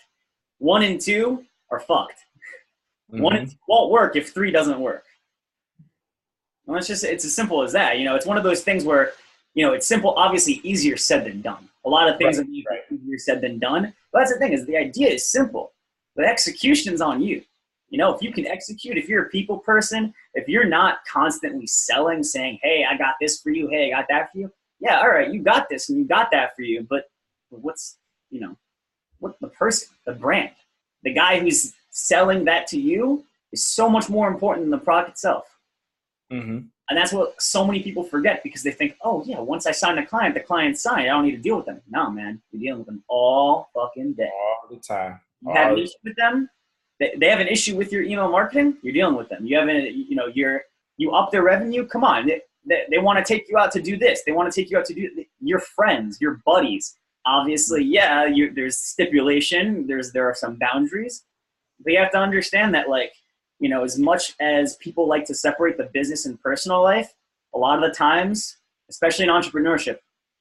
1 and 2 are fucked. 1 and 2 won't work if 3 doesn't work. Well, it's as simple as that. It's one of those things where, it's simple, obviously easier said than done. A lot of things are easier said than done. But that's the thing, is the idea is simple. The execution's on you. If you can execute, if you're a people person, if you're not constantly selling, saying, hey, I got this for you, hey, I got that for you. Yeah, all right, you got this and you got that for you. But what's the person, the brand, the guy who's selling that to you is so much more important than the product itself. And that's what so many people forget because they think, oh, yeah, once I sign a client, the client's signed. I don't need to deal with them. No, man, you're dealing with them all fucking day. All the time. You have an issue with them. They have an issue with your email marketing. You're dealing with them. You have you up their revenue. Come on. They want to take you out to do this. They want to take you out to do your friends, your buddies. Obviously, there's stipulation. There are some boundaries. But you have to understand that, as much as people like to separate the business and personal life, a lot of the times, especially in entrepreneurship,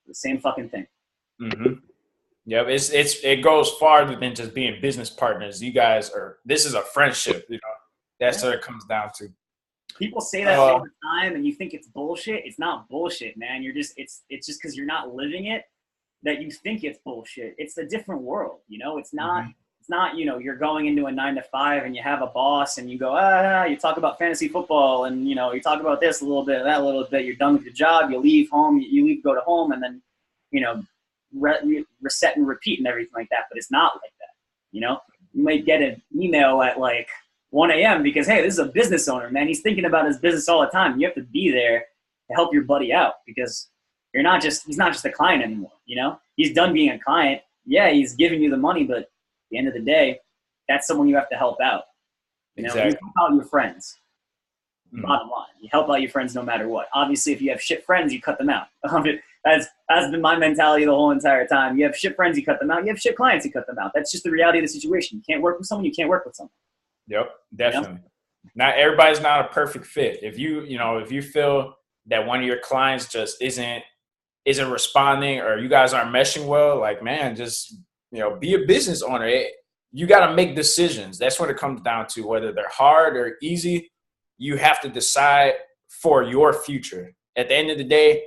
the same fucking thing. Yeah, it goes farther than just being business partners. You guys this is a friendship, That's what it comes down to. People say that all the time and you think it's bullshit. It's not bullshit, man. It's just because you're not living it that you think it's bullshit. It's a different world, It's not it's not, you're going into a 9 to 5 and you have a boss and you go, you talk about fantasy football and, you talk about this a little bit, that a little bit. You're done with your job. You leave home, go to home and then, reset and repeat and everything like that. But it's not like that. You might get an email at 1 a.m. because, hey, this is a business owner, man. He's thinking about his business all the time. You have to be there to help your buddy out because he's not just a client anymore. He's done being a client. Yeah, he's giving you the money, but at the end of the day, that's someone you have to help out. Exactly. You help out your friends. Bottom line, you help out your friends no matter what. Obviously, if you have shit friends, you cut them out. That's been my mentality the whole entire time. You have shit friends, you cut them out. You have shit clients, you cut them out. That's just the reality of the situation. You can't work with someone, you can't work with someone. Yep, definitely. Not everybody's not a perfect fit. If you feel that one of your clients just isn't responding or you guys aren't meshing well, man, just be a business owner. You got to make decisions. That's what it comes down to, whether they're hard or easy. You have to decide for your future. At the end of the day,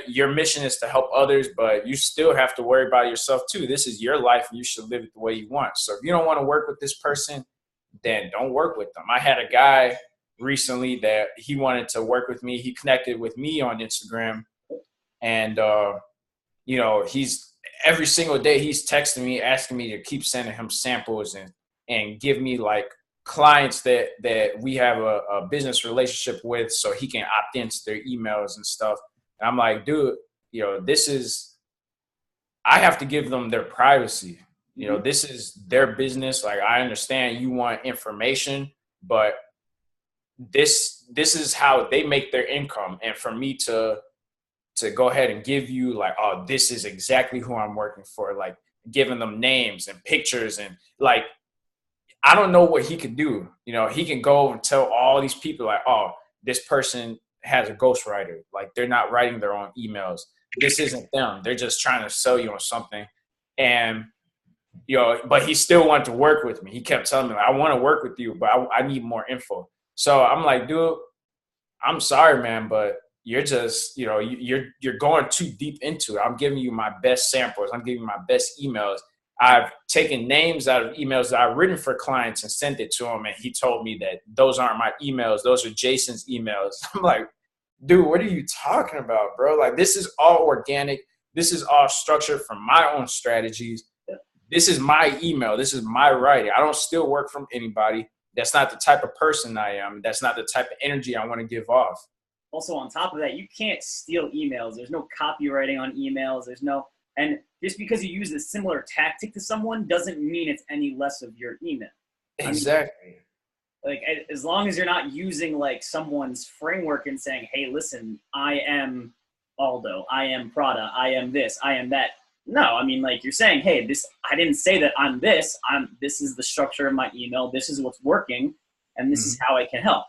your mission is to help others, but you still have to worry about yourself too. This is your life and you should live it the way you want. So if you don't want to work with this person, then don't work with them. I had a guy recently that he wanted to work with me. He connected with me on Instagram and, he's every single day he's texting me, asking me to keep sending him samples and give me clients that we have a business relationship with so he can opt into their emails and stuff. And I'm like, dude, I have to give them their privacy. This is their business. I understand you want information, but this is how they make their income. And for me to go ahead and give you this is exactly who I'm working for, giving them names and pictures and I don't know what he could do. He can go and tell all these people this person has a ghostwriter. They're not writing their own emails. This isn't them. They're just trying to sell you on something. And, but he still wanted to work with me. He kept telling me, I want to work with you, but I need more info. So I'm like, dude, I'm sorry, man, but you're just, you're going too deep into it. I'm giving you my best samples. I'm giving you my best emails. I've taken names out of emails that I've written for clients and sent it to him, and he told me that those aren't my emails. Those are Jason's emails. I'm like, dude, what are you talking about, bro? Like, this is all organic. This is all structured from my own strategies. This is my email. This is my writing. I don't steal work from anybody. That's not the type of person I am. That's not the type of energy I want to give off. Also, on top of that, you can't steal emails. There's no copywriting on emails. And just because you use a similar tactic to someone doesn't mean it's any less of your email. Exactly. I mean, like, as long as you're not using like someone's framework and saying, hey, listen, I am Aldo, I am Prada, I am this, I am that. No, I mean, like, you're saying, hey, I didn't say that I'm this. This is the structure of my email. This is what's working, and this is how I can help.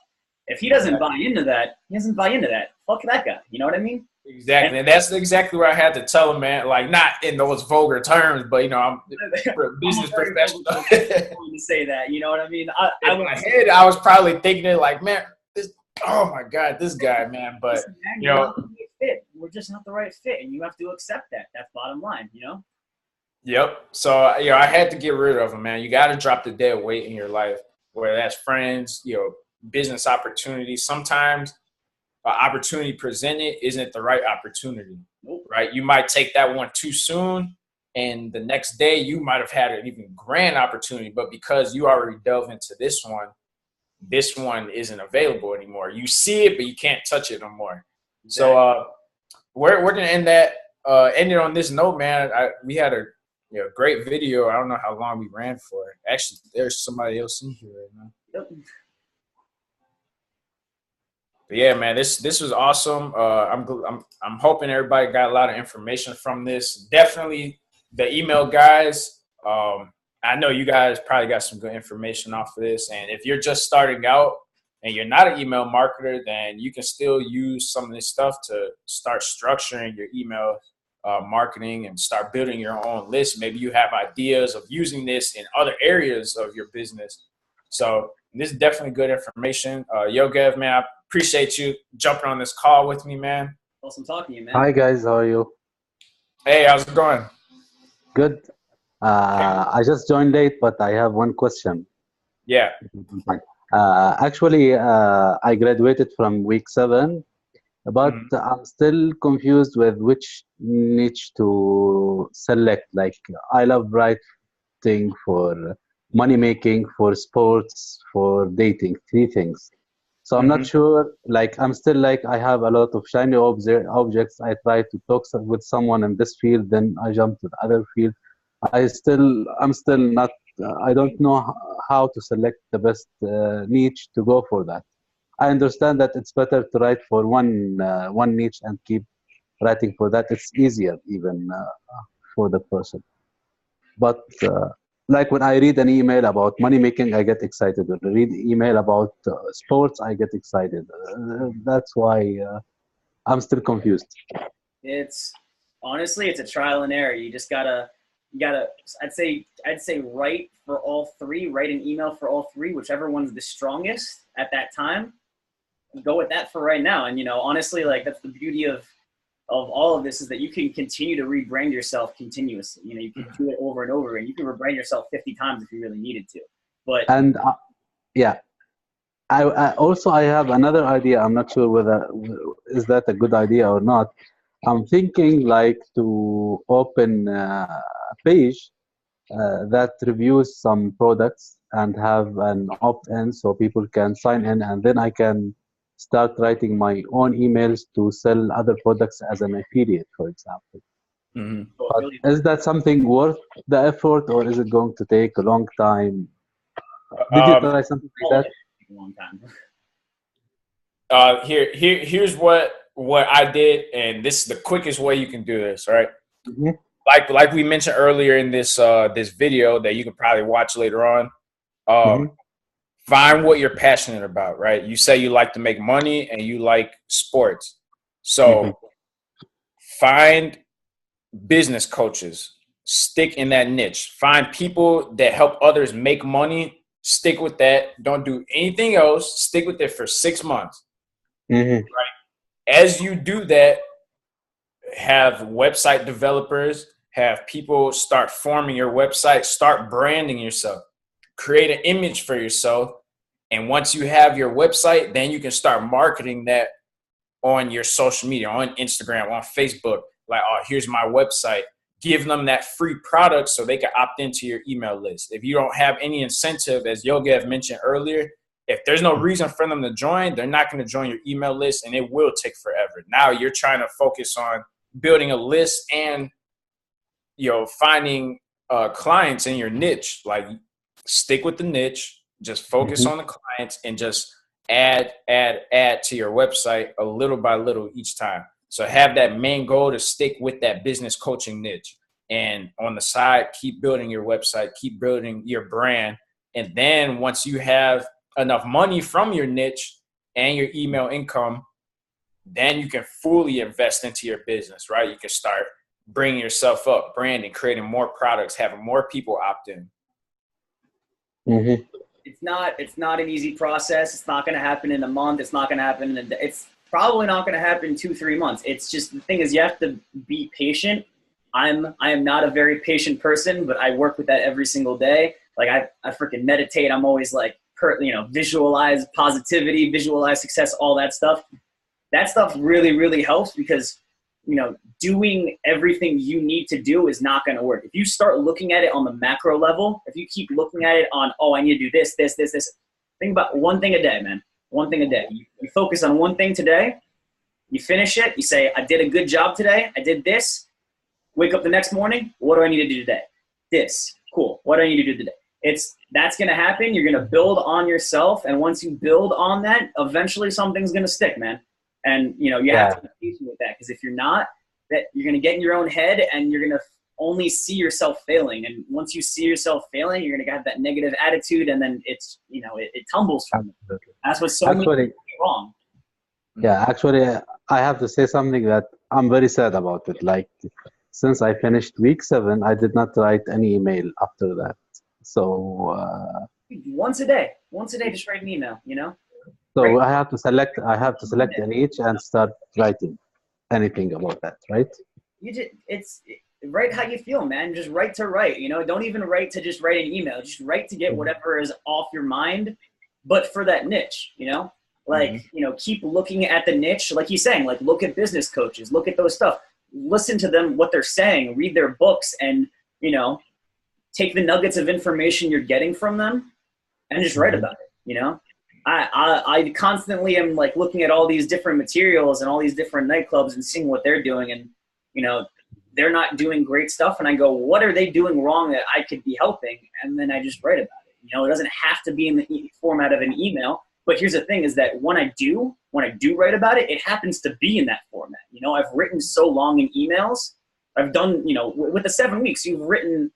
If he doesn't buy into that, he doesn't buy into that. Fuck that guy. You know what I mean? Exactly. And that's exactly what I had to tell him, man. Like, not in those vulgar terms, but, I'm a business professional. To say that, you know what I mean? In my head, I was probably thinking it like, man, oh my God, this guy, man. But, fit. We're just not the right fit, and you have to accept that. That's bottom line, Yep. So, I had to get rid of him, man. You got to drop the dead weight in your life, whether that's friends, business opportunities. Sometimes opportunity presented isn't the right opportunity, right? You might take that one too soon, and the next day you might have had an even grand opportunity, but because you already delved into this one isn't available anymore. You see it, but you can't touch it no more. Exactly. So we're gonna end it on this note, man. We had a great video. I don't know how long we ran for. Actually, there's somebody else in here right now. Yep. But yeah, man, this was awesome. I'm hoping everybody got a lot of information from this. Definitely the email guys. I know you guys probably got some good information off of this. And if you're just starting out and you're not an email marketer, then you can still use some of this stuff to start structuring your email marketing and start building your own list. Maybe you have ideas of using this in other areas of your business. So this is definitely good information. Yogev, man, I appreciate you jumping on this call with me, man. Awesome talking to you, man. Hi, guys. How are you? Hey, how's it going? Good. I just joined late, but I have one question. Yeah. Actually, I graduated from week 7, but I'm still confused with which niche to select. Like, I love writing for money making, for sports, for dating, 3 things. So I'm not sure, like, I'm still like, I have a lot of shiny objects. I try to talk with someone in this field, then I jump to the other field. I'm still not, I don't know how to select the best niche to go for that. I understand that it's better to write for one niche and keep writing for that. It's easier even for the person. But like when I read an email about money making, I get excited. When I read email about sports, I get excited. That's why I'm still confused. It's honestly, it's a trial and error. You just gotta. I'd say write for all 3. Write an email for all 3, whichever one's the strongest at that time. Go with that for right now. And honestly, like, that's the beauty of all of this, is that you can continue to rebrand yourself continuously. You can do it over and over, and you can rebrand yourself 50 times if you really needed to. But yeah, I also have another idea. I'm not sure whether is that a good idea or not. I'm thinking like to open a page that reviews some products and have an opt-in so people can sign in, and then I can start writing my own emails to sell other products as an affiliate, for example. But is that something worth the effort, or is it going to take a long time? Did you try something like that? A long time. Here's what I did, and this is the quickest way you can do this, right? Like we mentioned earlier in this this video that you can probably watch later on. Find what you're passionate about, right? You say you like to make money and you like sports. So find business coaches, stick in that niche. Find people that help others make money Stick with that. Don't do anything else. Stick with it for 6 months. Mm-hmm. Right? As you do that, have website developers, have people start forming your website, start branding yourself, create an image for yourself. And once you have your website, then you can start marketing that on your social media, on Instagram, on Facebook. Like, oh, here's my website. Give them that free product so they can opt into your email list. If you don't have any incentive, as Yogev mentioned earlier, if there's no reason for them to join, they're not going to join your email list, and it will take forever. Now you're trying to focus on building a list and, finding clients in your niche. Like, stick with the niche, just focus on the clients, and just add to your website a little by little each time. So have that main goal to stick with that business coaching niche. And on the side, keep building your website, keep building your brand. And then once you have enough money from your niche and your email income, then you can fully invest into your business, right? You can start bringing yourself up, branding, creating more products, having more people opt in. Mm-hmm. It's not an easy process. It's not going to happen in a month. It's not going to happen in it's probably not going to happen in 2-3 months. It's just, the thing is, you have to be patient. I am not a very patient person, but I work with that every single day. Like, I freaking meditate. I'm always like, visualize positivity, visualize success, all that stuff. That stuff really, really helps, because, doing everything you need to do is not going to work. If you start looking at it on the macro level, if you keep looking at it on, oh, I need to do this, think about one thing a day, man. One thing a day. You focus on one thing today. You finish it. You say, I did a good job today. I did this. Wake up the next morning. What do I need to do today? This. Cool. What do I need to do today? That's going to happen. You're going to build on yourself. And once you build on that, eventually something's going to stick, man. And, you have to be patient with that, because if you're not, that you're going to get in your own head and you're going to only see yourself failing. And once you see yourself failing, you're going to have that negative attitude, and then it's, it tumbles from it. That's what's so many wrong. Yeah, actually, I have to say something that I'm very sad about it. Like, since I finished week 7, I did not write any email after that. So once a day, just write an email, So right. I have to select a niche and start writing anything about that, right? It's write how you feel, man. Just write to write, don't even write to just write an email. Just write to get whatever is off your mind, but for that niche, keep looking at the niche. Like he's saying, like, look at business coaches, look at those stuff, listen to them, what they're saying, read their books, and, take the nuggets of information you're getting from them and just write about it, I constantly am like looking at all these different materials and all these different nightclubs and seeing what they're doing, and they're not doing great stuff, and I go, what are they doing wrong that I could be helping? And then I just write about it. It doesn't have to be in the format of an email, but here's the thing, is that when I do write about it, it happens to be in that format. I've written so long in emails. I've done, with the 7 weeks, you've written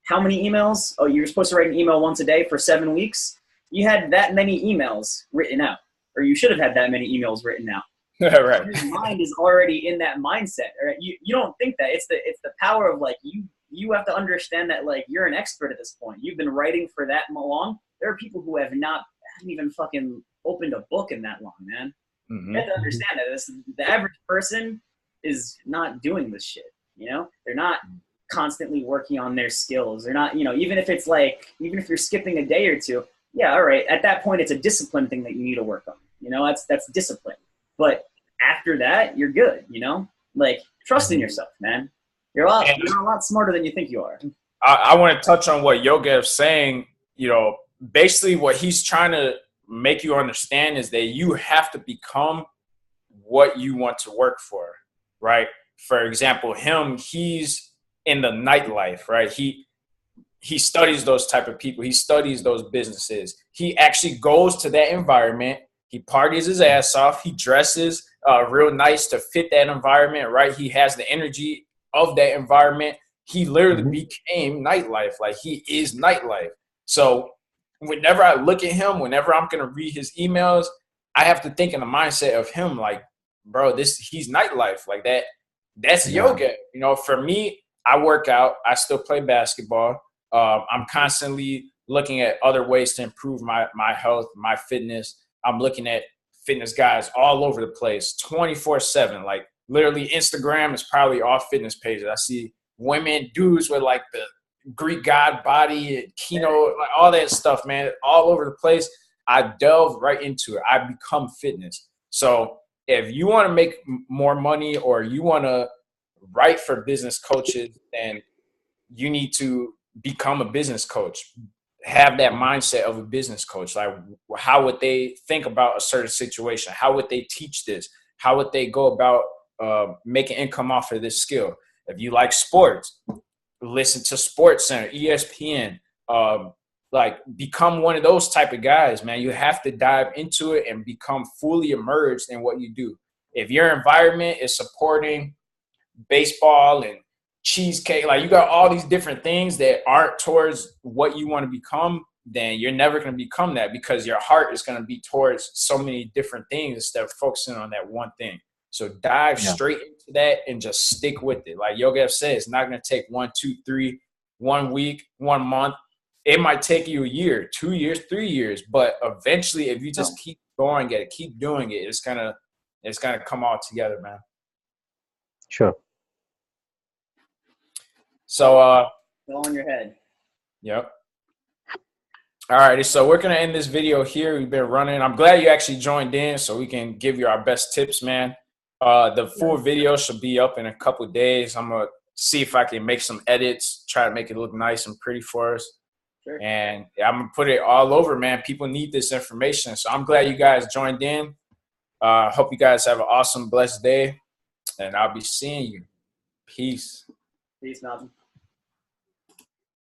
how many emails? Oh, you're supposed to write an email once a day for 7 weeks. You had that many emails written out, or you should have had that many emails written out. Right. Your mind is already in that mindset. Right? You don't think that. It's the power of, like, you have to understand that, like, you're an expert at this point. You've been writing for that long. There are people who haven't even fucking opened a book in that long, man. Mm-hmm. You have to understand that the average person is not doing this shit. They're not constantly working on their skills. They're not, even if you're skipping a day or two, yeah, all right. At that point, it's a discipline thing that you need to work on. That's discipline. But after that, you're good. Like, trust in yourself, man. You're a lot smarter than you think you are. I want to touch on what Yogev's saying. Basically what he's trying to make you understand is that you have to become what you want to work for, right? For example, he's in the nightlife, right? He studies those type of people. He studies those businesses. He actually goes to that environment. He parties his ass off. He dresses real nice to fit that environment, right? He has the energy of that environment. He literally became nightlife. Like, he is nightlife. So whenever I look at him, whenever I'm going to read his emails, I have to think in the mindset of him, like, bro, he's nightlife. Like, that's yoga. For me, I work out. I still play basketball. I'm constantly looking at other ways to improve my health, my fitness. I'm looking at fitness guys all over the place, 24/7. Like literally, Instagram is probably all fitness pages. I see women, dudes with like the Greek god body, and keynote, like all that stuff, man, all over the place. I delve right into it. I become fitness. So if you want to make more money or you want to write for business coaches, then you need to become a business coach. Have that mindset of a business coach. Like, how would they think about a certain situation? How would they teach this? How would they go about making income off of this skill? If you like sports, listen to Sports Center, ESPN, like become one of those type of guys, man. You have to dive into it and become fully immersed in what you do. If your environment is supporting baseball and cheesecake, like you got all these different things that aren't towards what you want to become, then you're never going to become that, because your heart is going to be towards so many different things instead of focusing on that one thing. So dive straight into that and just stick with it. Like Yogev said, it's not going to take 1, 2, 3, 1 week, 1 month. It might take you a year, 2 years, 3 years, but eventually, if you just keep going at it, keep doing it, it's gonna come all together, man. Sure. So, Go on your head. Yep. All right, so we're gonna end this video here. We've been running. I'm glad you actually joined in, so we can give you our best tips, man. The full video should be up in a couple of days. I'm gonna see if I can make some edits, try to make it look nice and pretty for us. Sure. And I'm going to put it all over, man. People need this information. So I'm glad you guys joined in. Hope you guys have an awesome, blessed day. And I'll be seeing you. Peace. Peace, Malcolm.